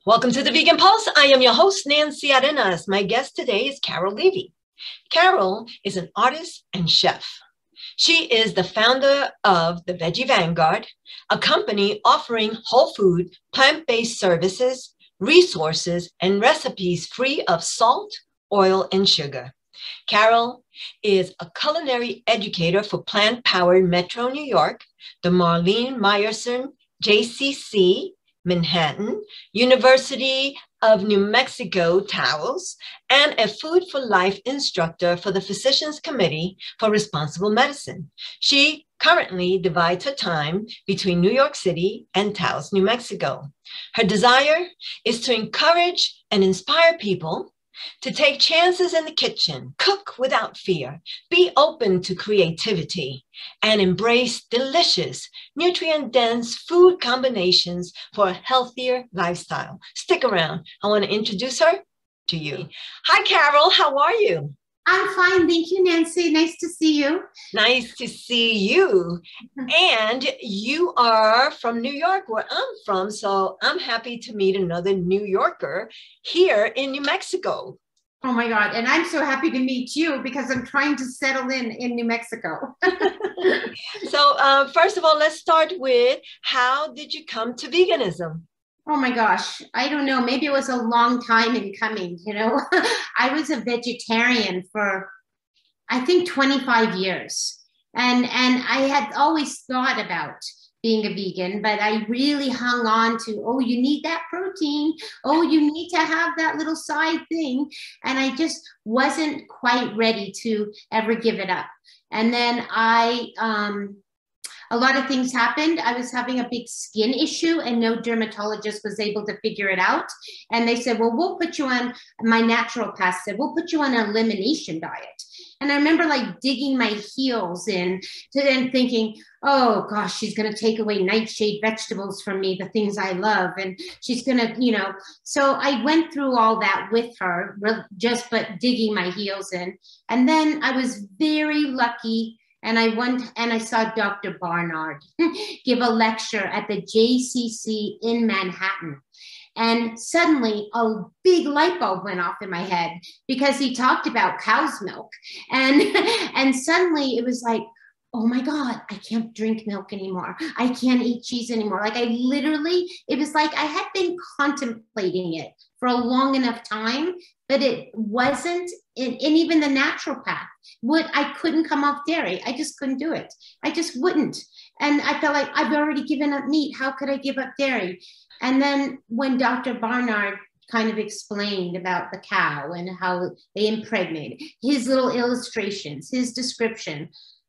Welcome to the Vegan Pulse. I am your host, Nancy Arenas. My guest today is Carole Levy. Carole is an artist and chef. She is the founder of the Veggie Vanguard, a company offering whole food, plant-based services, resources, and recipes free of salt, oil, and sugar. Carole is a culinary educator for plant-powered Metro New York, the Marlene Meyerson JCC, Manhattan, University of New Mexico Towels, and a Food for Life instructor for the Physicians Committee for Responsible Medicine. She currently divides her time between New York City and Taos, New Mexico. Her desire is to encourage and inspire people to take chances in the kitchen, cook without fear, be open to creativity, and embrace delicious, nutrient-dense food combinations for a healthier lifestyle. Stick around. I want to introduce her to you. Hi, Carole. How are you? I'm fine. Thank you, Nancy. Nice to see you. Nice to see you. And you are from New York, where I'm from. So I'm happy to meet another New Yorker here in New Mexico. Oh my God. And I'm so happy to meet you because I'm trying to settle in New Mexico. So first of all, let's start with, how did you come to veganism? Oh my gosh. I don't know. Maybe it was a long time in coming, you know. I was a vegetarian for, I think, 25 years. And I had always thought about being a vegan, but I really hung on to, oh, you need that protein. Oh, you need to have that little side thing. And I just wasn't quite ready to ever give it up. And then a lot of things happened. I was having a big skin issue and no dermatologist was able to figure it out. And they said, well, we'll put you on, my naturopath said, we'll put you on an elimination diet. And I remember like digging my heels in to then thinking, oh gosh, she's going to take away nightshade vegetables from me, the things I love. And she's going to, you know, so I went through all that with her, but digging my heels in. And then I was very lucky. And I went and I saw Dr. Barnard give a lecture at the JCC in Manhattan. And suddenly a big light bulb went off in my head because he talked about cow's milk. And suddenly it was like, oh my God, I can't drink milk anymore. I can't eat cheese anymore. Like it was like I had been contemplating it for a long enough time, but it wasn't, and even the naturopath, I couldn't come off dairy. I just couldn't do it. I just wouldn't. And I felt like I've already given up meat. How could I give up dairy? And then when Dr. Barnard kind of explained about the cow and how they impregnate, his little illustrations, his description,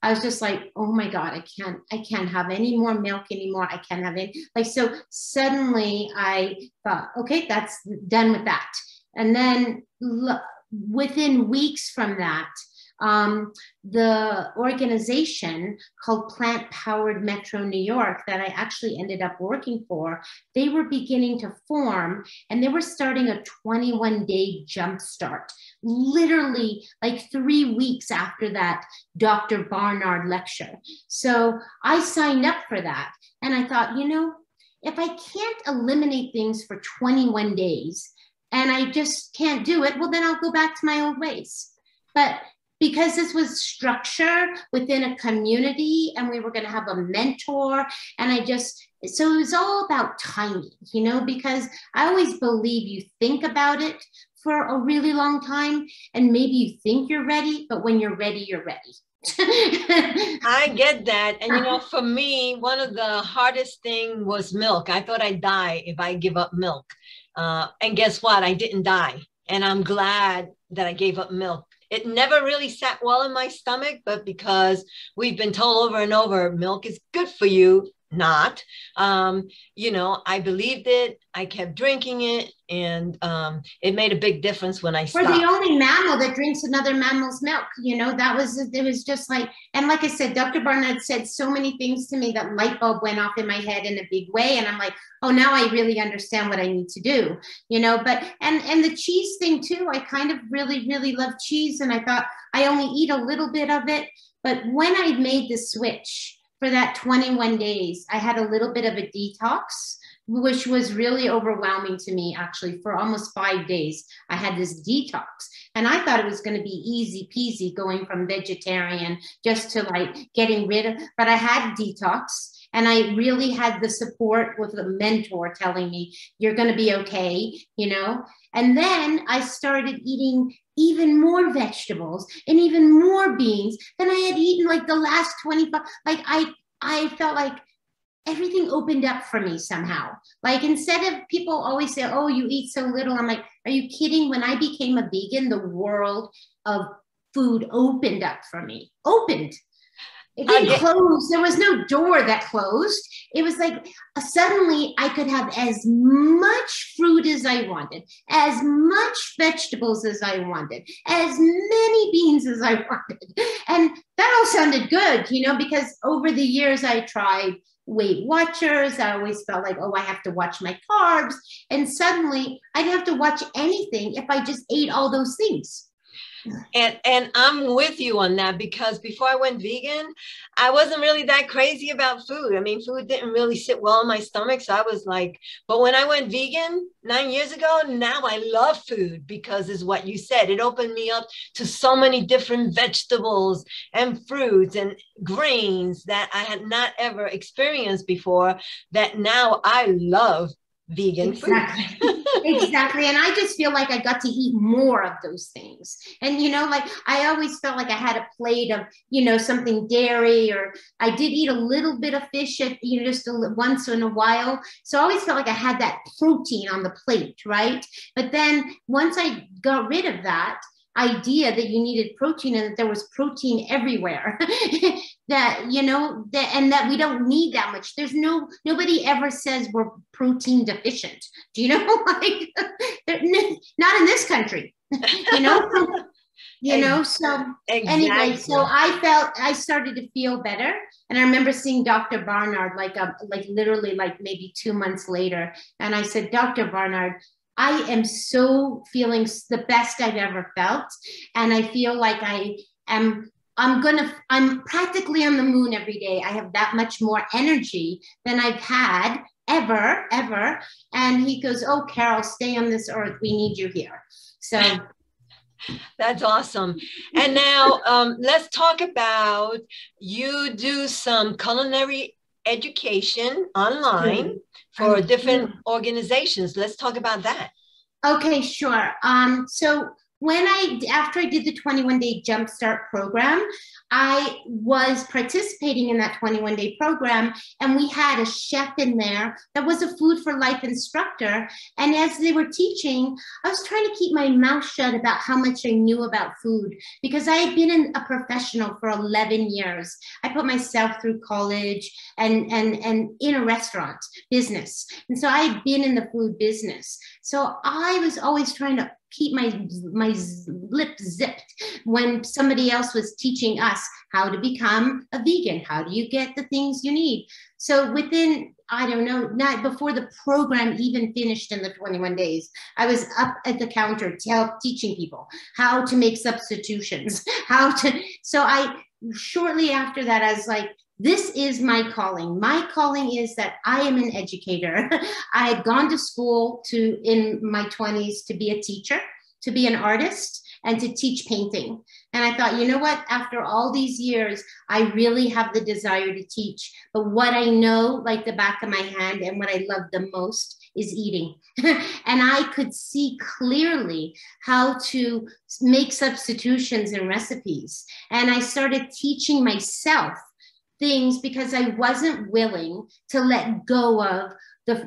I was just like, oh my God, I can't have any more milk anymore. I can't have any, like, so suddenly I thought, okay, that's done with that. And then within weeks from that, the organization called Plant Powered Metro New York that I actually ended up working for, they were beginning to form and they were starting a 21-day jumpstart, literally like 3 weeks after that Dr. Barnard lecture. So I signed up for that and I thought, you know, if I can't eliminate things for 21 days and I just can't do it, well, then I'll go back to my old ways. But because this was structure within a community and we were going to have a mentor, and so it was all about timing, you know, because I always believe you think about it for a really long time and maybe you think you're ready, but when you're ready, you're ready. I get that. And, you know, for me, one of the hardest thing was milk. I thought I'd die if I give up milk. And guess what? I didn't die. And I'm glad that I gave up milk. It never really sat well in my stomach, but because we've been told over and over, milk is good for you, not, you know, I believed it. I kept drinking it, and it made a big difference when I stopped. We're the only mammal that drinks another mammal's milk. You know, it was just like, and like I said, Dr. Barnard said so many things to me that light bulb went off in my head in a big way. And I'm like, oh, now I really understand what I need to do, you know, but, and the cheese thing too, I kind of really, really love cheese. And I thought I only eat a little bit of it. But when I made the switch for that 21 days, I had a little bit of a detox which was really overwhelming to me. Actually, for almost 5 days, I had this detox, and I thought it was going to be easy peasy going from vegetarian just to like getting rid of, but I had detox. And I really had the support with a mentor telling me, you're going to be okay, you know? And then I started eating even more vegetables and even more beans than I had eaten like the last 25. Like I felt like everything opened up for me somehow. Like instead of people always say, oh, you eat so little. I'm like, are you kidding? When I became a vegan, the world of food opened up for me, opened. It didn't close. There was no door that closed. It was like suddenly I could have as much fruit as I wanted, as much vegetables as I wanted, as many beans as I wanted. And that all sounded good, you know, because over the years I tried Weight Watchers. I always felt like, oh, I have to watch my carbs. And suddenly I didn't have to watch anything if I just ate all those things. And I'm with you on that, because before I went vegan, I wasn't really that crazy about food. I mean, food didn't really sit well in my stomach. So I was like, but when I went vegan 9 years ago, now I love food, because it's what you said. It opened me up to so many different vegetables and fruits and grains that I had not ever experienced before, that now I love vegan exactly. food. Exactly. And I just feel like I got to eat more of those things. And, you know, like I always felt like I had a plate of, you know, something dairy, or I did eat a little bit of fish at, you know, just once in a while. So I always felt like I had that protein on the plate, right? But then once I got rid of that idea that you needed protein and that there was protein everywhere, that, you know, that, and that we don't need that much. There's nobody ever says we're protein deficient. Do you know? Like, not in this country, you know? You know, so exactly. Anyway, so I started to feel better. And I remember seeing Dr. Barnard, like literally like maybe 2 months later. And I said, Dr. Barnard, I am so feeling the best I've ever felt. And I feel like I'm practically on the moon every day. I have that much more energy than I've had ever. And he goes, oh, Carole, stay on this earth. We need you here. So that's awesome. And now let's talk about, you do some culinary education online for different organizations. Let's talk about that. Okay, sure. So after I did the 21-day Jumpstart program, I was participating in that 21-day program, and we had a chef in there that was a Food for Life instructor. And as they were teaching, I was trying to keep my mouth shut about how much I knew about food, because I had been a professional for 11 years. I put myself through college and in a restaurant business. And so I had been in the food business. So I was always trying to keep my lip zipped when somebody else was teaching us how to become a vegan. How do you get the things you need? So within, I don't know, not before the program even finished in the 21 days, I was up at the counter teaching people how to make substitutions, so I, shortly after that, I was like, this is my calling. My calling is that I am an educator. I had gone to school in my 20s to be a teacher, to be an artist, and to teach painting. And I thought, you know what? After all these years, I really have the desire to teach. But what I know, like the back of my hand, and what I love the most is eating. And I could see clearly how to make substitutions in recipes. And I started teaching myself things because I wasn't willing to let go of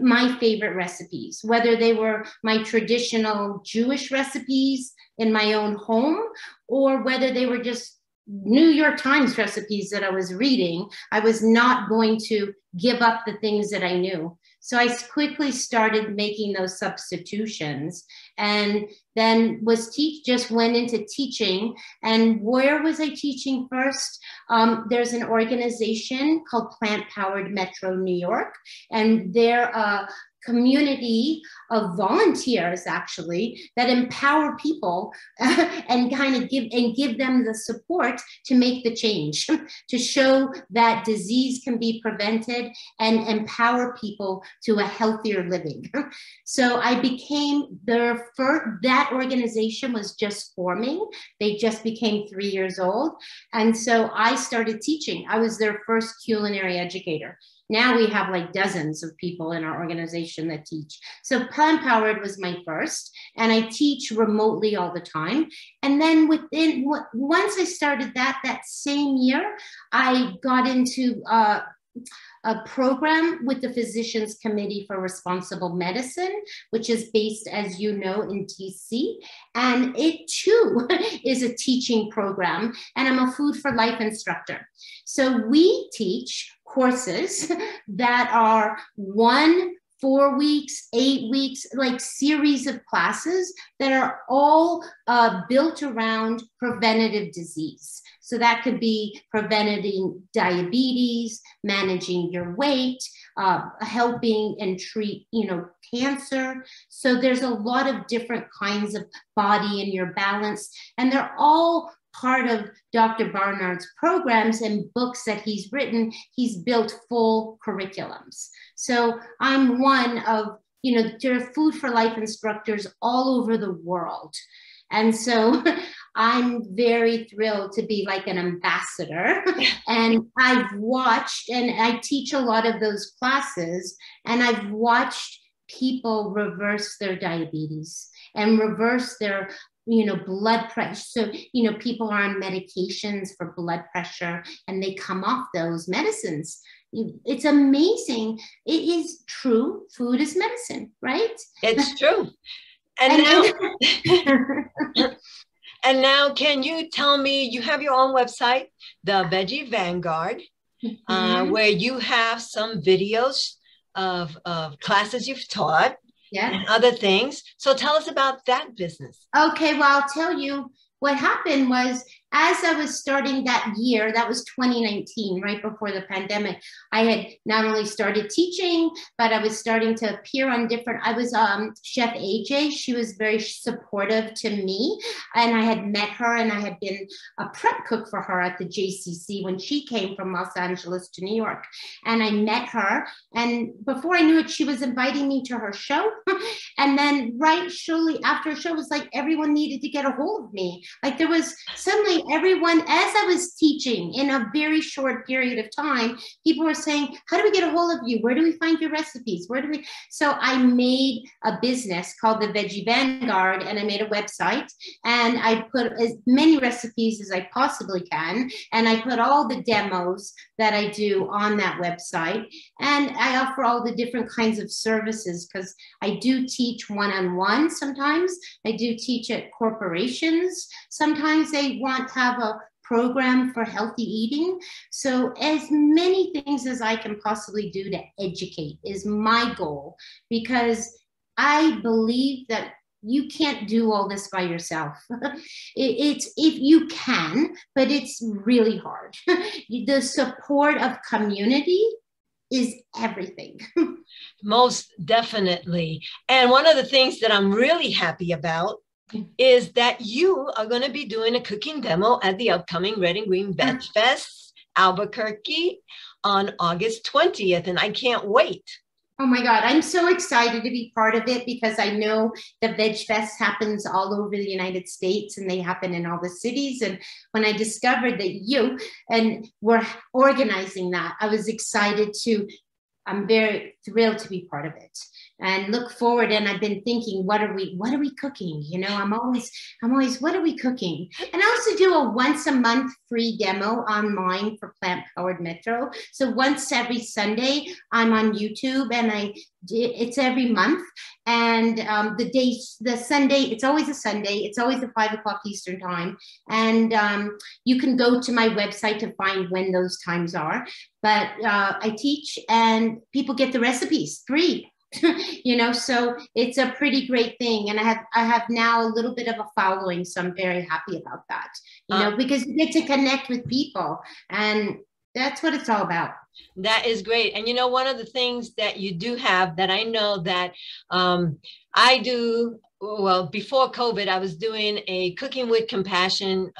my favorite recipes, whether they were my traditional Jewish recipes in my own home, or whether they were just New York Times recipes that I was reading. I was not going to give up the things that I knew. So I quickly started making those substitutions, and then just went into teaching. And where was I teaching first? There's an organization called Plant Powered Metro New York, and they're community of volunteers actually that empower people and kind of give them the support to make the change, to show that disease can be prevented and empower people to a healthier living. So I became their first, that organization was just forming. They just became 3 years old. And so I started teaching. I was their first culinary educator. Now we have like dozens of people in our organization that teach. So Plant Powered was my first, and I teach remotely all the time. And then once I started that same year, I got into a program with the Physicians Committee for Responsible Medicine, which is based, as you know, in TC. And it too is a teaching program, and I'm a Food for Life instructor. So we teach courses that are 1, 4 weeks, 8 weeks, like series of classes that are all built around preventative disease. So that could be preventing diabetes, managing your weight, helping and treat, cancer. So there's a lot of different kinds of body and your balance, and they're all part of Dr. Barnard's programs and books that he's written. He's built full curriculums. So I'm one of, there are Food for Life instructors all over the world. And so I'm very thrilled to be like an ambassador. And I've watched, and I teach a lot of those classes, and I've watched people reverse their diabetes and reverse their blood pressure. So, people are on medications for blood pressure and they come off those medicines. It's amazing. It is true. Food is medicine, right? It's true. And now, can you tell me, you have your own website, the Veggie Vanguard, where you have some videos of classes you've taught. Yeah. And other things. So tell us about that business. Okay, well, I'll tell you what happened was, as I was starting that year, that was 2019, right before the pandemic, I had not only started teaching, but I was starting to appear on I was Chef AJ. She was very supportive to me, and I had met her, and I had been a prep cook for her at the JCC when she came from Los Angeles to New York. And I met her, and before I knew it, she was inviting me to her show. And then right shortly after her show, it was like everyone needed to get a hold of me. Like there was suddenly everyone, as I was teaching in a very short period of time, people were saying, how do we get a hold of you? Where do we find your recipes? So I made a business called the Veggie Vanguard, and I made a website, and I put as many recipes as I possibly can. And I put all the demos that I do on that website. And I offer all the different kinds of services, because I do teach one-on-one sometimes. I do teach at corporations. Sometimes they want to have a program for healthy eating. So as many things as I can possibly do to educate is my goal, because I believe that you can't do all this by yourself. It's if you can, but it's really hard. The support of community is everything. Most definitely. And one of the things that I'm really happy about is that you are going to be doing a cooking demo at the upcoming Red and Green Veg Fest, Albuquerque, on August 20th. And I can't wait. Oh my God, I'm so excited to be part of it, because I know the Veg Fest happens all over the United States, and they happen in all the cities. And when I discovered that you and were organizing that, I was excited I'm very thrilled to be part of it and look forward. And I've been thinking, what are we cooking? I'm always, what are we cooking? And I also do a once a month free demo online for Plant Powered Metro. So once every Sunday, I'm on YouTube, and it's every month. And the Sunday, it's always a Sunday. It's always at 5 o'clock Eastern time. And you can go to my website to find when those times are. But I teach, and people get the recipes free. So it's a pretty great thing. And I have now a little bit of a following. So I'm very happy about that, because you get to connect with people, and that's what it's all about. That is great. And you know, one of the things that you do have that I know that I do, well, before COVID, I was doing a Cooking with Compassion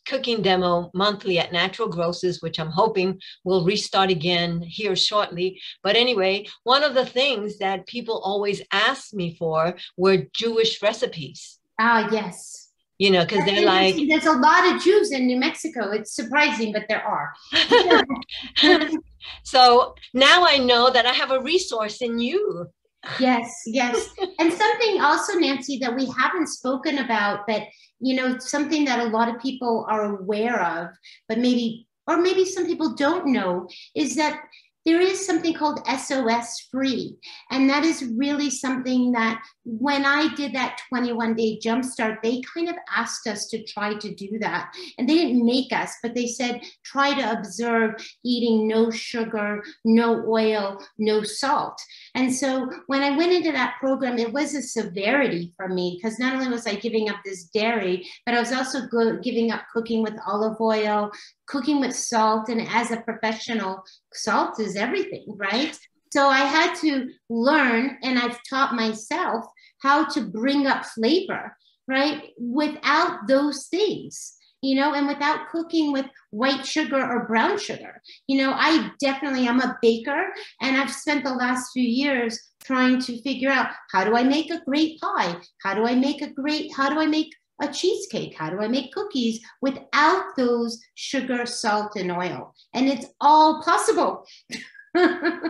cooking demo monthly at Natural Grocers, which I'm hoping will restart again here shortly. But anyway, one of the things that people always asked me for were Jewish recipes. Ah, yes. You know, because they're like, there's a lot of Jews in New Mexico. It's surprising, but there are. so now I know that I have a resource in you. Yes, yes. And something also, Nancy, that we haven't spoken about, but you know, something that a lot of people are aware of, but maybe some people don't know, is that there is something called SOS free. And that is really something that when I did that 21-day jumpstart, they kind of asked us to try to do that. And they didn't make us, but they said, try to observe eating no sugar, no oil, no salt. And so when I went into that program, it was a severity for me, because not only was I giving up this dairy, but I was also giving up cooking with olive oil, cooking with salt. And as a professional, salt is everything, right? So I had to learn, and I've taught myself how to bring up flavor, right? Without those things, you know, and without cooking with white sugar or brown sugar. You know, I'm a baker, and I've spent the last few years trying to figure out, how do I make a great pie? How do I make a cheesecake? How do I make cookies without those sugar, salt, and oil? And it's all possible.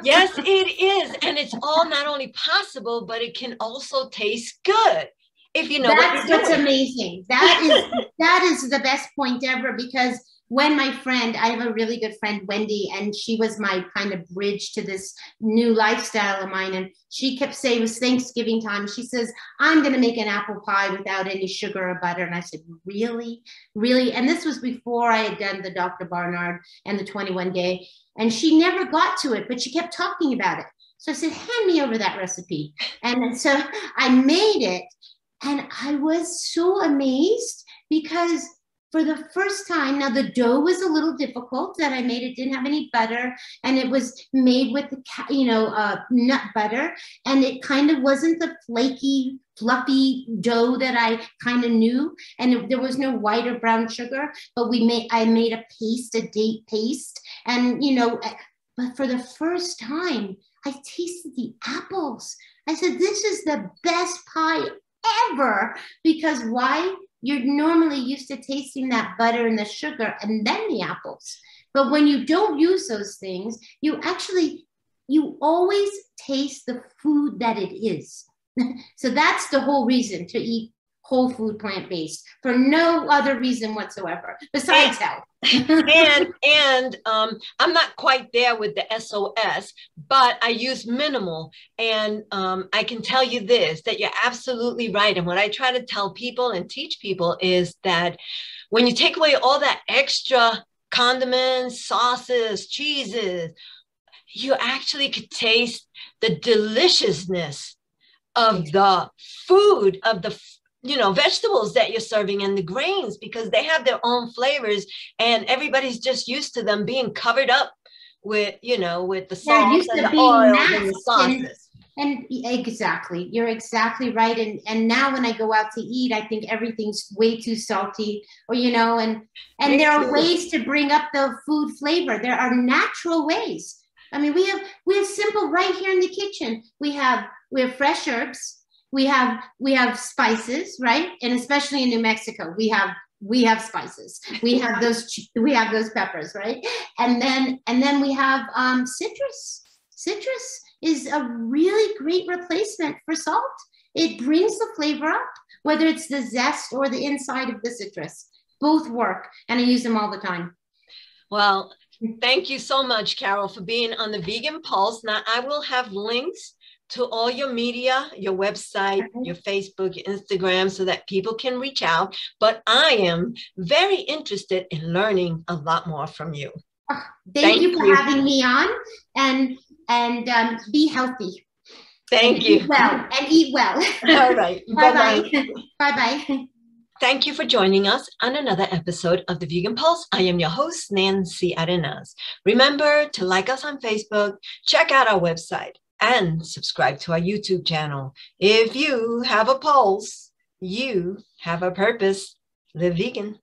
Yes, it is. And it's all not only possible, but it can also taste good if you know That's what's amazing. That is the best point ever, because when I have a really good friend, Wendy, and she was my kind of bridge to this new lifestyle of mine. And she kept saying, it was Thanksgiving time. She says, I'm going to make an apple pie without any sugar or butter. And I said, really? Really? And this was before I had done the Dr. Barnard and the 21-day. And she never got to it, but she kept talking about it. So I said, hand me over that recipe. And so I made it. And I was so amazed, because for the first time, now the dough was a little difficult that I made. It didn't have any butter, and it was made with nut butter, and it kind of wasn't the flaky, fluffy dough that I kind of knew. And there was no white or brown sugar, but I made a paste, a date paste, and but for the first time, I tasted the apples. I said, this is the best pie ever, because why? You're normally used to tasting that butter and the sugar and then the apples. But when you don't use those things, you always taste the food that it is. So that's the whole reason to eat whole food, plant-based, for no other reason whatsoever, besides health. and I'm not quite there with the SOS, but I use minimal. And I can tell you this, that you're absolutely right. And what I try to tell people and teach people is that when you take away all that extra condiments, sauces, cheeses, you actually could taste the deliciousness of the food, of the vegetables that you're serving, and the grains, because they have their own flavors, and everybody's just used to them being covered up with the salt and the oil and the sauces. And exactly, you're exactly right. And now when I go out to eat, I think everything's way too salty, or and there are ways to bring up the food flavor. There are natural ways. I mean, we have simple right here in the kitchen. We have fresh herbs. We have spices, right? And especially in New Mexico, we have spices. We have those peppers, right? And then we have citrus. Citrus is a really great replacement for salt. It brings the flavor up, whether it's the zest or the inside of the citrus. Both work, and I use them all the time. Well, thank you so much, Carole, for being on the Vegan Pulse. Now, I will have links to all your media, your website, your Facebook, your Instagram, so that people can reach out. But I am very interested in learning a lot more from you. Thank you for having me on, and be healthy. Thank you. Eat well. All right. Bye-bye. Bye-bye. Thank you for joining us on another episode of the Vegan Pulse. I am your host, Nancy Arenas. Remember to like us on Facebook, check out our website, and subscribe to our YouTube channel. If you have a pulse, you have a purpose. Live vegan.